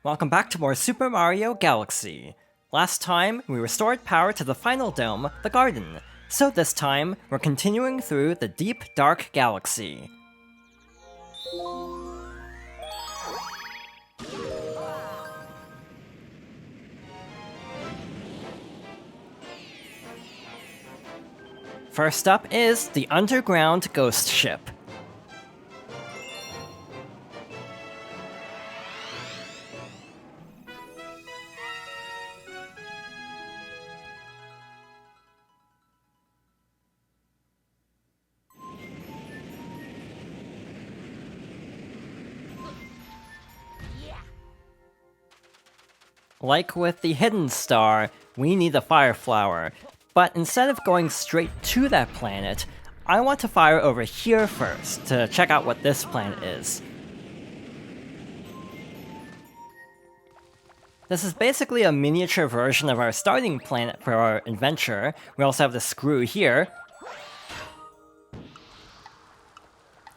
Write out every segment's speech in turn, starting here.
Welcome back to more Super Mario Galaxy. Last time, we restored power to the final dome, the garden. So this time, we're continuing through the deep, dark galaxy. First up is the underground ghost ship. Like with the hidden star, we need a fire flower, but instead of going straight to that planet, I want to fire over here first to check out what this planet is. This is basically a miniature version of our starting planet for our adventure. We also have the screw here.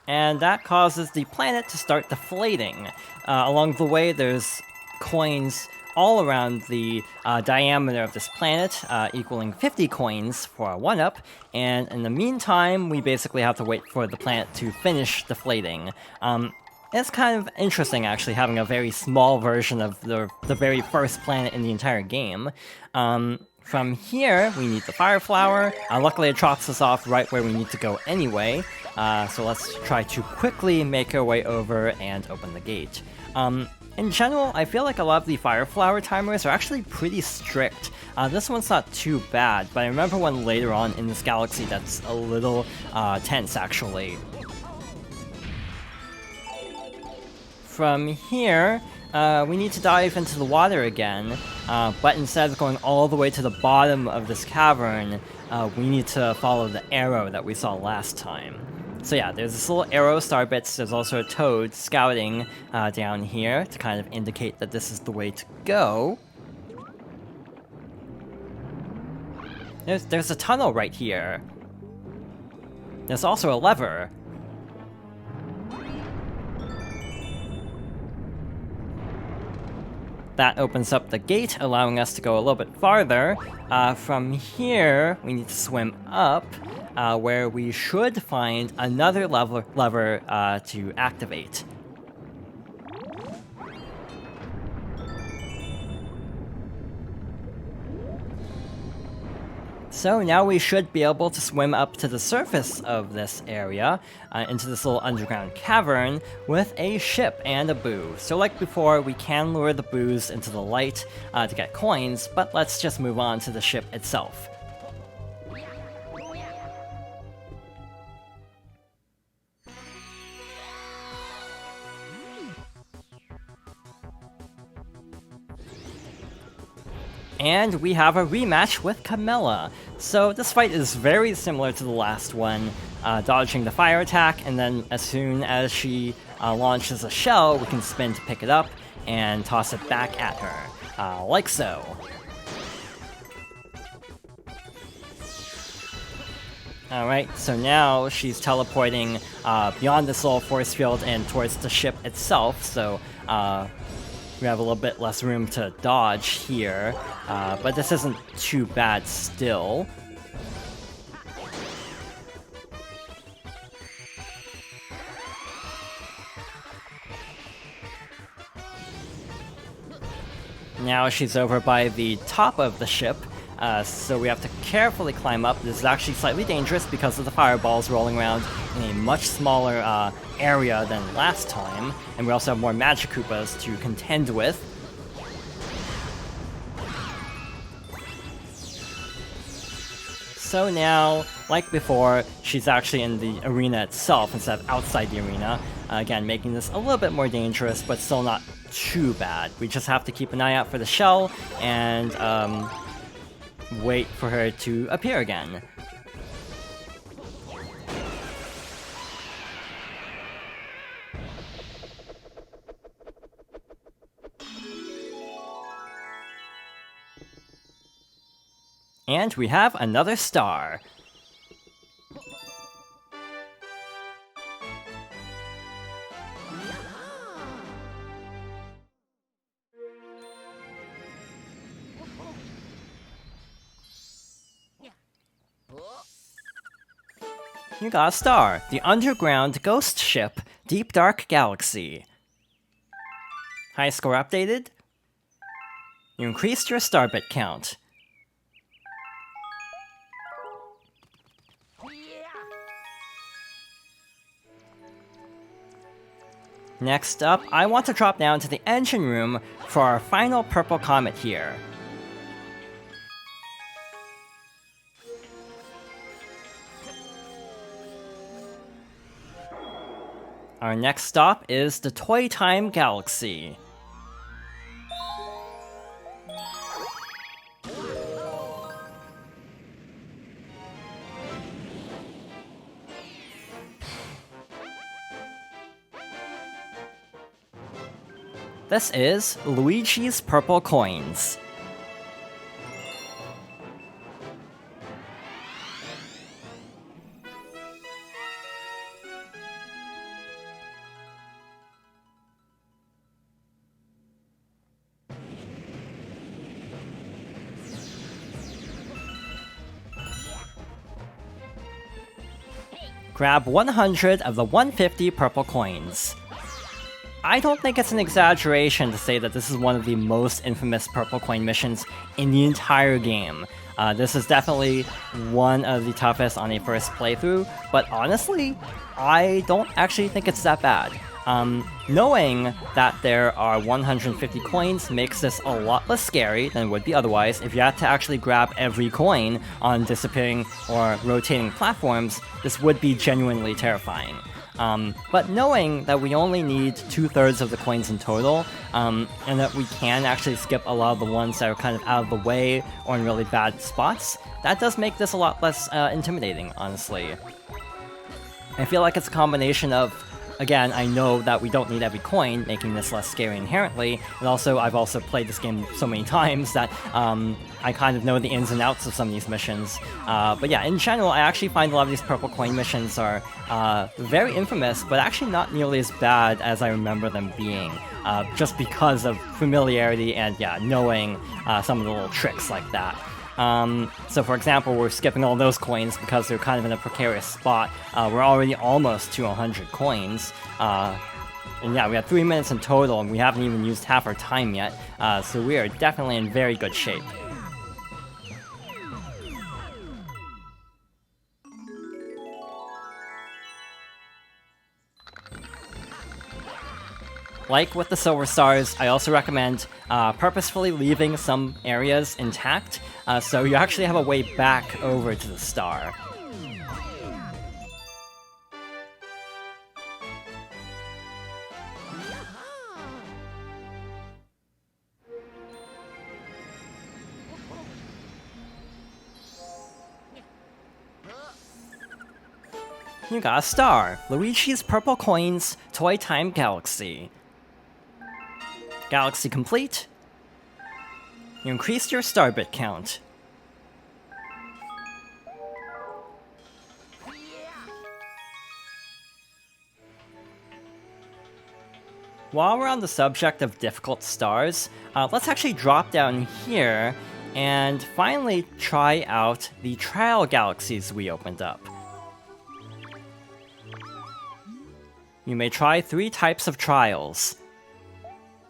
And that causes the planet to start deflating. Along the way, there's coins all around the diameter of this planet, equaling 50 coins for a 1-up, and in the meantime, we basically have to wait for the planet to finish deflating. It's kind of interesting, actually, having a very small version of the very first planet in the entire game. From here, we need the fire flower. Luckily, it drops us off right where we need to go anyway, so let's try to quickly make our way over and open the gate. In general, I feel like a lot of the fire flower timers are actually pretty strict. This one's not too bad, but I remember one later on in this galaxy that's a little tense, actually. From here, we need to dive into the water again, but instead of going all the way to the bottom of this cavern, we need to follow the arrow that we saw last time. So yeah, there's this little arrow star bits, there's also a toad scouting down here to kind of indicate that this is the way to go. There's a tunnel right here. There's also a lever. That opens up the gate, allowing us to go a little bit farther. From here, we need to swim up, where we should find another lever to activate. So now we should be able to swim up to the surface of this area, into this little underground cavern, with a ship and a boo. So like before, we can lure the boos into the light to get coins, but let's just move on to the ship itself. And we have a rematch with Camilla. So this fight is very similar to the last one, dodging the fire attack, and then as soon as she launches a shell, we can spin to pick it up and toss it back at her, like so. Alright, so now she's teleporting beyond this little force field and towards the ship itself, so we have a little bit less room to dodge here, but this isn't too bad still. Now she's over by the top of the ship, so we have to carefully climb up. This is actually slightly dangerous because of the fireballs rolling around in a much smaller area than last time, and we also have more Magic Koopas to contend with. So now, like before, she's actually in the arena itself instead of outside the arena, again making this a little bit more dangerous, but still not too bad. We just have to keep an eye out for the shell and wait for her to appear again. And we have another star. You got a star. The underground ghost ship, Deep Dark Galaxy. High score updated. You increased your star bit count. Next up, I want to drop down to the engine room for our final purple comet here. Our next stop is the Toy Time Galaxy. This is Luigi's Purple Coins. Grab 100 of the 150 purple coins. I don't think it's an exaggeration to say that this is one of the most infamous purple coin missions in the entire game. This is definitely one of the toughest on a first playthrough, but honestly, I don't actually think it's that bad. Knowing that there are 150 coins makes this a lot less scary than it would be otherwise. If you had to actually grab every coin on disappearing or rotating platforms, this would be genuinely terrifying. But knowing that we only need 2/3 of the coins in total, and that we can actually skip a lot of the ones that are kind of out of the way or in really bad spots, that does make this a lot less intimidating, honestly. I feel like it's a combination of, again, I know that we don't need every coin, making this less scary inherently, and also I've also played this game so many times that I kind of know the ins and outs of some of these missions. But yeah, in general, I actually find a lot of these purple coin missions are very infamous, but actually not nearly as bad as I remember them being, just because of familiarity and, yeah, knowing some of the little tricks like that. So for example, we're skipping all those coins because they're kind of in a precarious spot. We're already almost to 100 coins. And yeah, we have 3 minutes in total, and we haven't even used half our time yet. So we are definitely in very good shape. Like with the silver stars, I also recommend purposefully leaving some areas intact, so you actually have a way back over to the star. You got a star! Luigi's Purple Coins, Toy Time Galaxy. Galaxy complete. You increased your star bit count. While we're on the subject of difficult stars, let's actually drop down here and finally try out the Trial Galaxies we opened up. You may try 3 types of trials.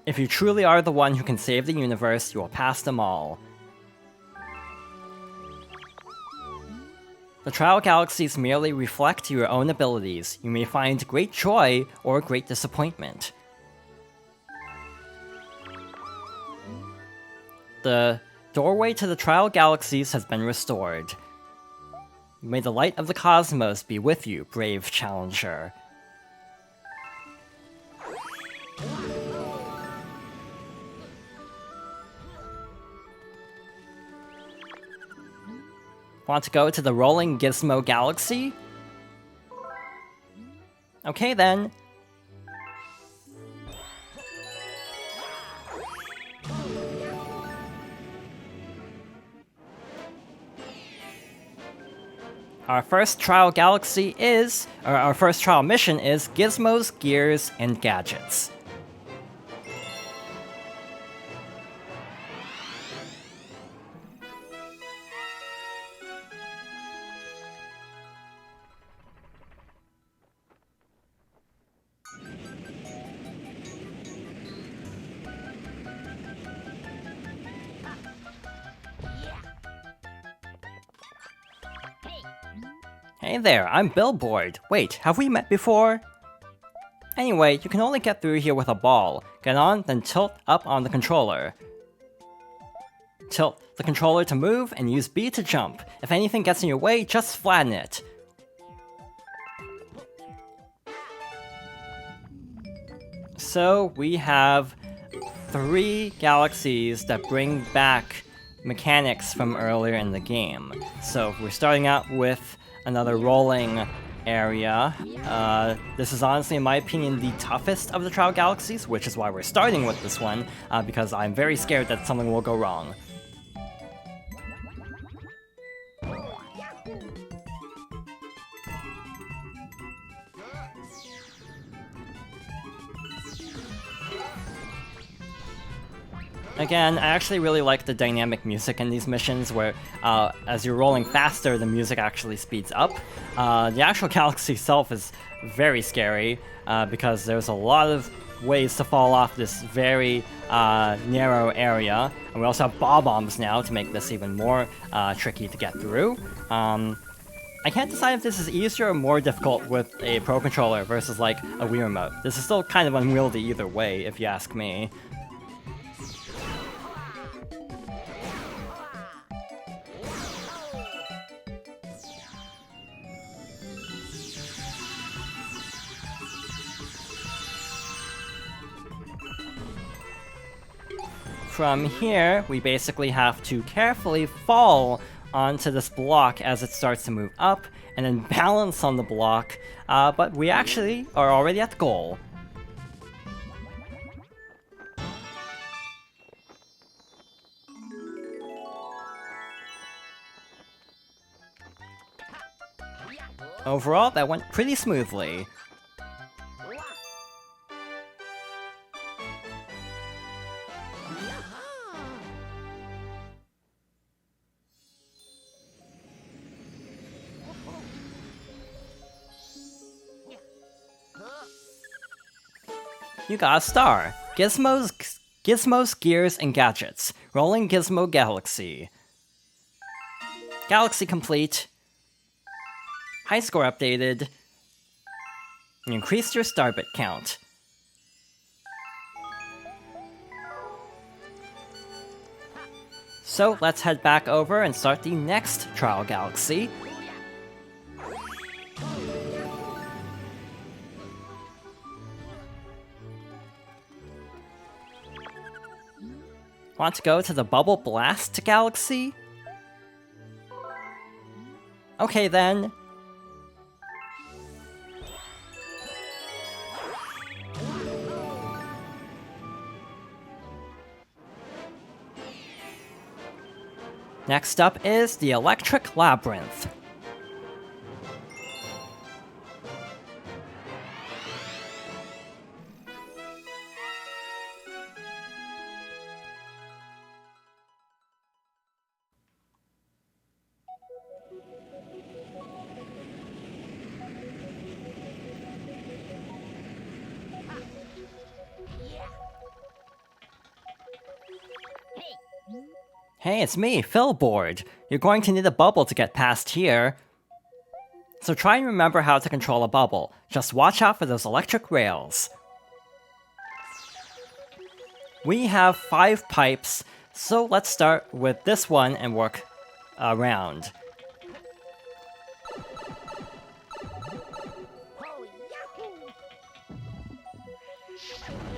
If you truly are the one who can save the universe, you will pass them all. The Trial Galaxies merely reflect your own abilities. You may find great joy or great disappointment. The doorway to the Trial Galaxies has been restored. May the light of the cosmos be with you, brave challenger. Want to go to the Rolling Gizmo Galaxy? Okay then. Our first trial galaxy is, or our first trial mission is Gizmos, Gears, and Gadgets. Hey there, I'm Billboard. Wait, have we met before? Anyway, you can only get through here with a ball. Get on, then tilt up on the controller. Tilt the controller to move, and use B to jump. If anything gets in your way, just flatten it. So, we have 3 galaxies that bring back mechanics from earlier in the game. So, we're starting out with another rolling area. This is honestly, in my opinion, the toughest of the Trial Galaxies, which is why we're starting with this one, because I'm very scared that something will go wrong. Again, I actually really like the dynamic music in these missions where as you're rolling faster, the music actually speeds up. The actual galaxy itself is very scary because there's a lot of ways to fall off this very narrow area. And we also have bob-ombs now to make this even more tricky to get through. I can't decide if this is easier or more difficult with a Pro Controller versus like a Wii Remote. This is still kind of unwieldy either way, if you ask me. From here, we basically have to carefully fall onto this block as it starts to move up, and then balance on the block, but we actually are already at the goal. Overall, that went pretty smoothly. You got a star. Gizmos, Gears, and Gadgets. Rolling Gizmo Galaxy. Galaxy complete. High score updated. You increased your star bit count. So let's head back over and start the next Trial Galaxy. Want to go to the Bubble Blast Galaxy? Okay then. Next up is the Electric Labyrinth. Hey, it's me, Philboard. You're going to need a bubble to get past here. So try and remember how to control a bubble. Just watch out for those electric rails. We have 5 pipes, so let's start with this one and work around.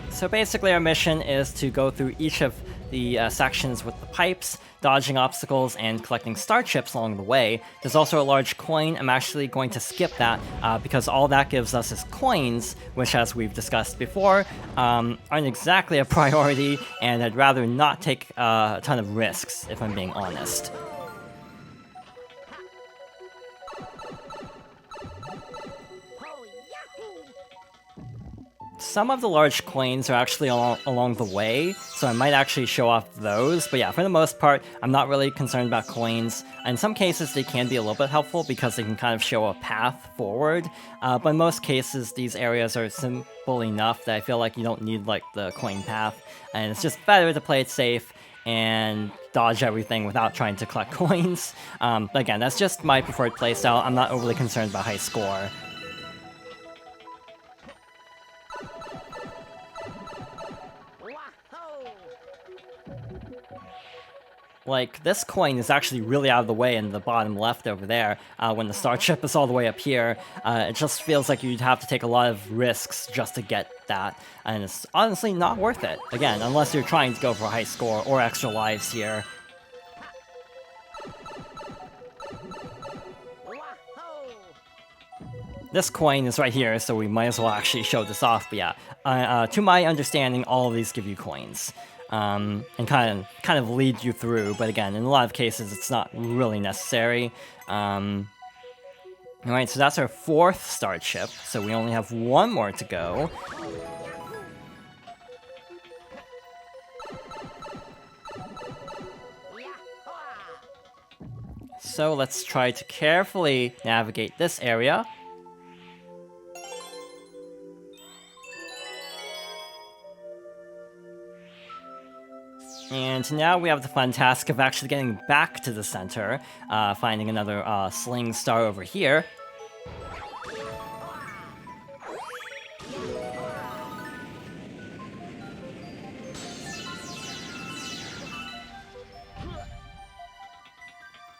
So basically our mission is to go through each of the sections with the pipes, dodging obstacles, and collecting star chips along the way. There's also a large coin. I'm actually going to skip that because all that gives us is coins, which, as we've discussed before, aren't exactly a priority, and I'd rather not take a ton of risks, if I'm being honest. Some of the large coins are actually along the way, so I might actually show off those, but yeah, for the most part, I'm not really concerned about coins. In some cases, they can be a little bit helpful because they can kind of show a path forward, but in most cases, these areas are simple enough that I feel like you don't need, like, the coin path, and it's just better to play it safe and dodge everything without trying to collect coins. But again, that's just my preferred playstyle. I'm not overly concerned about high score. Like, this coin is actually really out of the way in the bottom left over there, when the star chip is all the way up here. It just feels like you'd have to take a lot of risks just to get that, and it's honestly not worth it. Again, unless you're trying to go for a high score or extra lives here. This coin is right here, so we might as well actually show this off, but yeah. To my understanding, all of these give you coins. And kind of lead you through, but again, in a lot of cases, it's not really necessary. Alright, so that's our 4th star chip, so we only have 1 more to go. So let's try to carefully navigate this area. And now we have the fun task of actually getting back to the center, finding another sling star over here.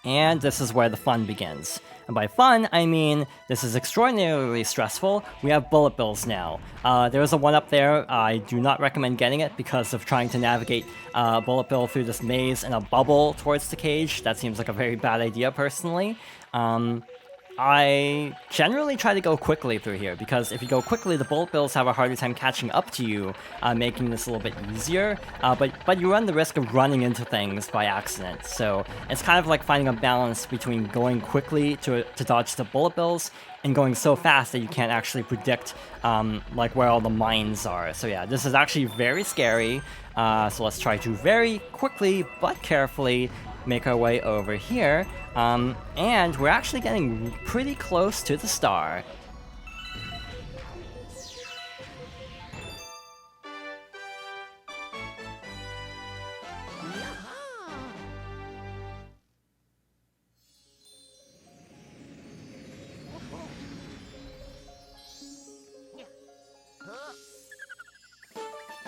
And this is where the fun begins. And by fun, I mean this is extraordinarily stressful. We have bullet bills now. There is a one up there. I do not recommend getting it because of trying to navigate bullet bill through this maze in a bubble towards the cage. That seems like a very bad idea, personally. I generally try to go quickly through here, because if you go quickly, the bullet bills have a harder time catching up to you, making this a little bit easier, but you run the risk of running into things by accident, so it's kind of like finding a balance between going quickly to dodge the bullet bills, and going so fast that you can't actually predict, like, where all the mines are. So yeah, this is actually very scary, so let's try to very quickly, but carefully, make our way over here, and we're actually getting pretty close to the star.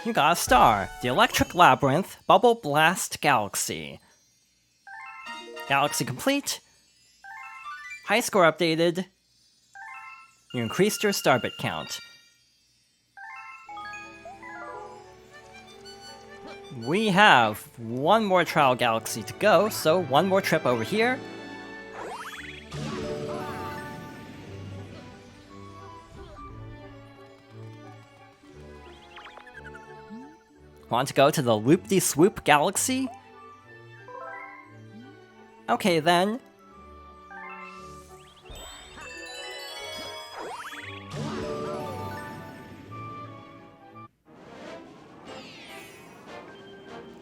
You got a star, the Electric Labyrinth Bubble Blast Galaxy. Galaxy complete. High score updated. You increased your star bit count. We have 1 more Trial Galaxy to go, so 1 more trip over here. Want to go to the Loop-de-Swoop Galaxy? Okay then.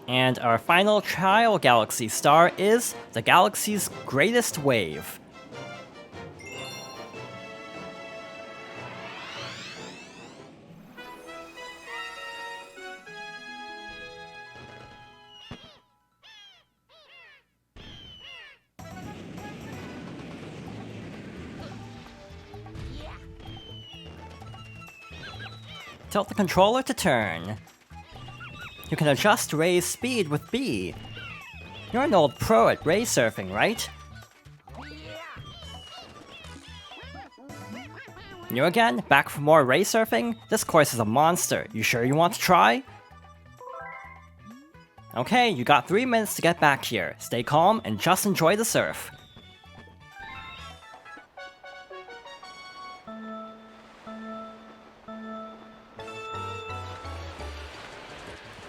And our final Trial Galaxy star is the galaxy's greatest wave. Tilt the controller to turn. You can adjust Ray's speed with B. You're an old pro at ray surfing, right? You again? Back for more ray surfing? This course is a monster. You sure you want to try? Okay, you got 3 minutes to get back here. Stay calm and just enjoy the surf.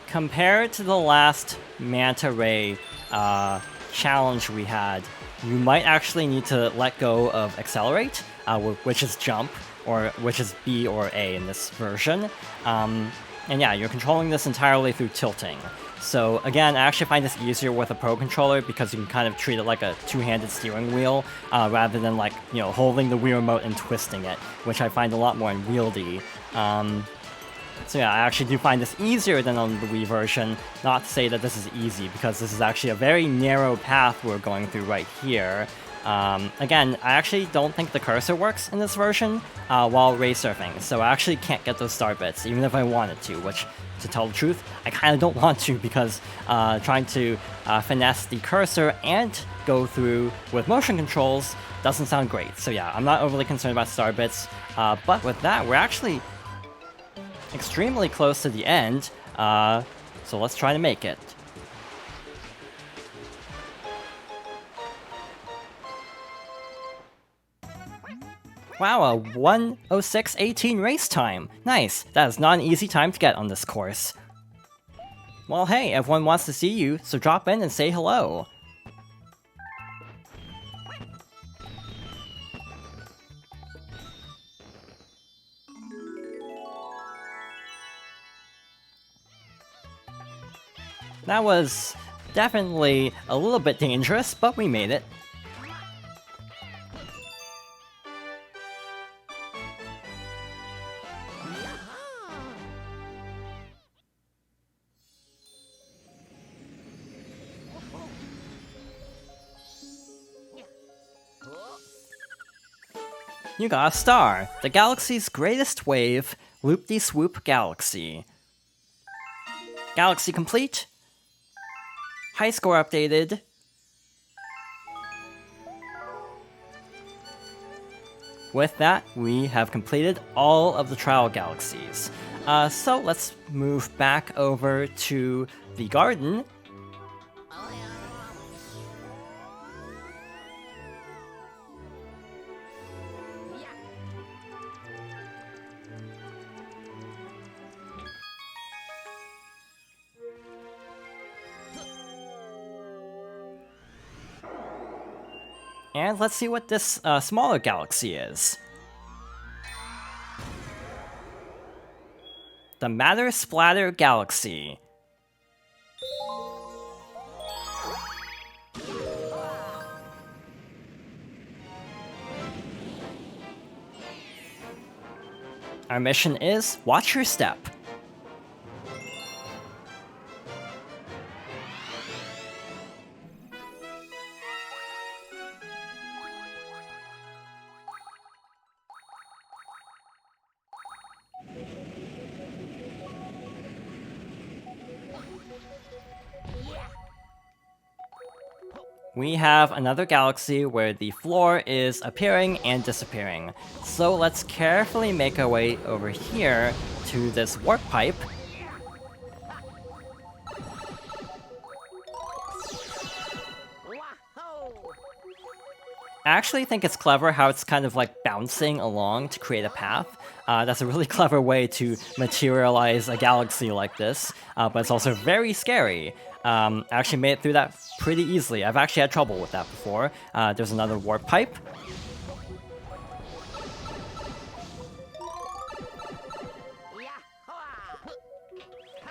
Compared to the last Manta Ray challenge we had, you might actually need to let go of Accelerate, which is Jump, or which is B or A in this version. And yeah, you're controlling this entirely through tilting. So again, I actually find this easier with a Pro Controller because you can kind of treat it like a two-handed steering wheel, rather than, like, you know, holding the Wii Remote and twisting it, which I find a lot more unwieldy. So yeah, I actually do find this easier than on the Wii version. Not to say that this is easy, because this is actually a very narrow path we're going through right here. Again, I actually don't think the cursor works in this version while race surfing, so I actually can't get those star bits, even if I wanted to, which, to tell the truth, I kind of don't want to, because trying to finesse the cursor and go through with motion controls doesn't sound great. So yeah, I'm not overly concerned about star bits, but with that, we're actually extremely close to the end, so let's try to make it. Wow, a 1:06:18 race time! Nice! That is not an easy time to get on this course. Well hey, everyone wants to see you, so drop in and say hello. That was definitely a little bit dangerous, but we made it. You got a star! The galaxy's greatest wave, Loop-de-Swoop Galaxy. Galaxy complete. High score updated. With that, we have completed all of the Trial Galaxies. So let's move back over to the garden. And let's see what this smaller galaxy is. The Matter Splatter Galaxy. Our mission is watch your step. We have another galaxy where the floor is appearing and disappearing. So let's carefully make our way over here to this warp pipe. I actually think it's clever how it's kind of like bouncing along to create a path. That's a really clever way to materialize a galaxy like this, but it's also very scary. I actually made it through that pretty easily. I've actually had trouble with that before. There's another warp pipe.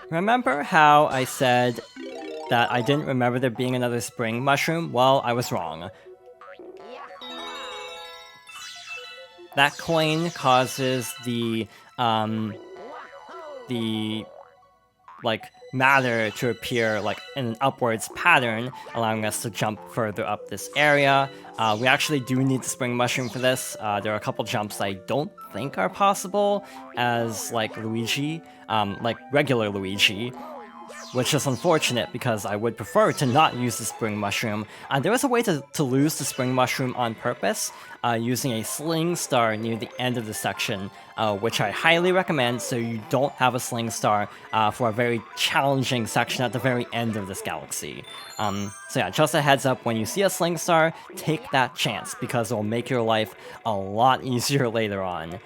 Remember how I said that I didn't remember there being another spring mushroom? Well, I was wrong. That coin causes the like matter to appear like in an upwards pattern, allowing us to jump further up this area. We actually do need the spring mushroom for this. There are a couple jumps I don't think are possible as like Luigi, like regular Luigi, which is unfortunate because I would prefer to not use the spring mushroom. There was a way to lose the spring mushroom on purpose, using a sling star near the end of the section, which I highly recommend so you don't have a sling star for a very challenging section at the very end of this galaxy. So yeah, just a heads up, when you see a sling star, take that chance because it will make your life a lot easier later on.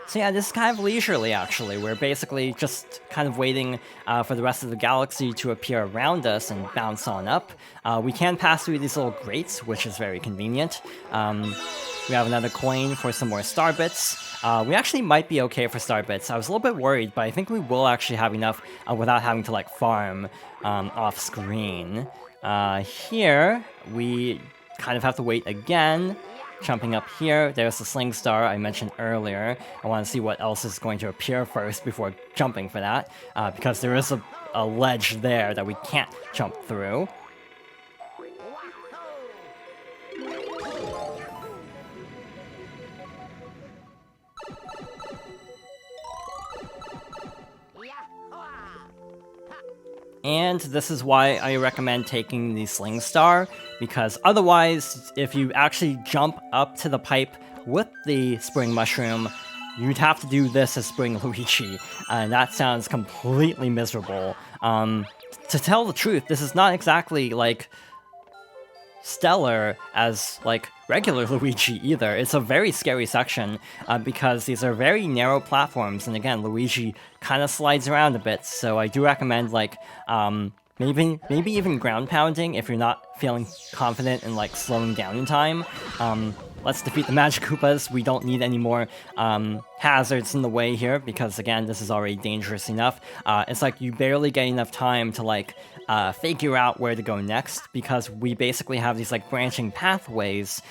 So yeah, this is kind of leisurely actually. We're basically just kind of waiting for the rest of the galaxy to appear around us and bounce on up. We can pass through these little grates, which is very convenient. We have another coin for some more star bits. We actually might be okay for star bits. I was a little bit worried, but I think we will actually have enough without having to like farm off screen. Here, we kind of have to wait again. jumping up here. There's the Sling Star I mentioned earlier. I want to see what else is going to appear first before jumping for that, because there is a ledge there that we can't jump through. And this is why I recommend taking the Sling Star, because otherwise, if you actually jump up to the pipe with the Spring Mushroom, you'd have to do this as Spring Luigi, and that sounds completely miserable. To tell the truth, this is not exactly, like, stellar as, like, regular Luigi either. It's a very scary section, because these are very narrow platforms, and again, Luigi kind of slides around a bit, so I do recommend, like, maybe even ground pounding if you're not feeling confident in, like, slowing down in time. Let's defeat the Magic Koopas. We don't need any more hazards in the way here, because again, this is already dangerous enough. It's like you barely get enough time to, like, figure out where to go next, because we basically have these, like, branching pathways,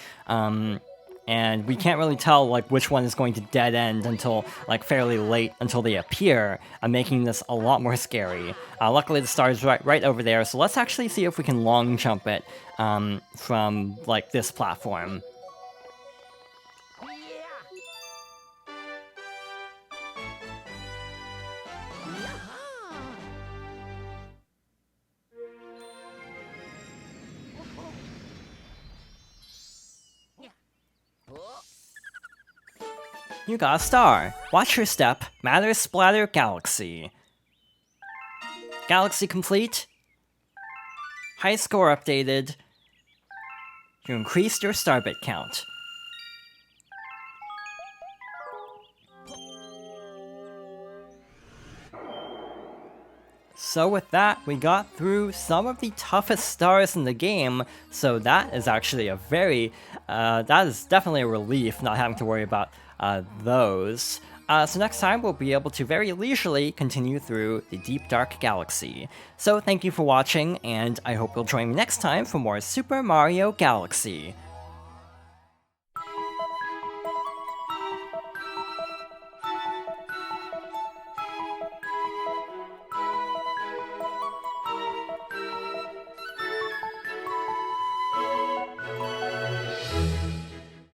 and we can't really tell, like, which one is going to dead end until, like, fairly late, until they appear, making this a lot more scary. Luckily, the star is right over there, so let's actually see if we can long jump it from, like, this platform. You got a star. Watch your step. Matter Splatter Galaxy. Galaxy complete. High score updated. You increased your star bit count. So with that, we got through some of the toughest stars in the game, so that is actually a very, that is definitely a relief not having to worry about those. So next time we'll be able to very leisurely continue through the Deep Dark Galaxy. So thank you for watching, and I hope you'll join me next time for more Super Mario Galaxy.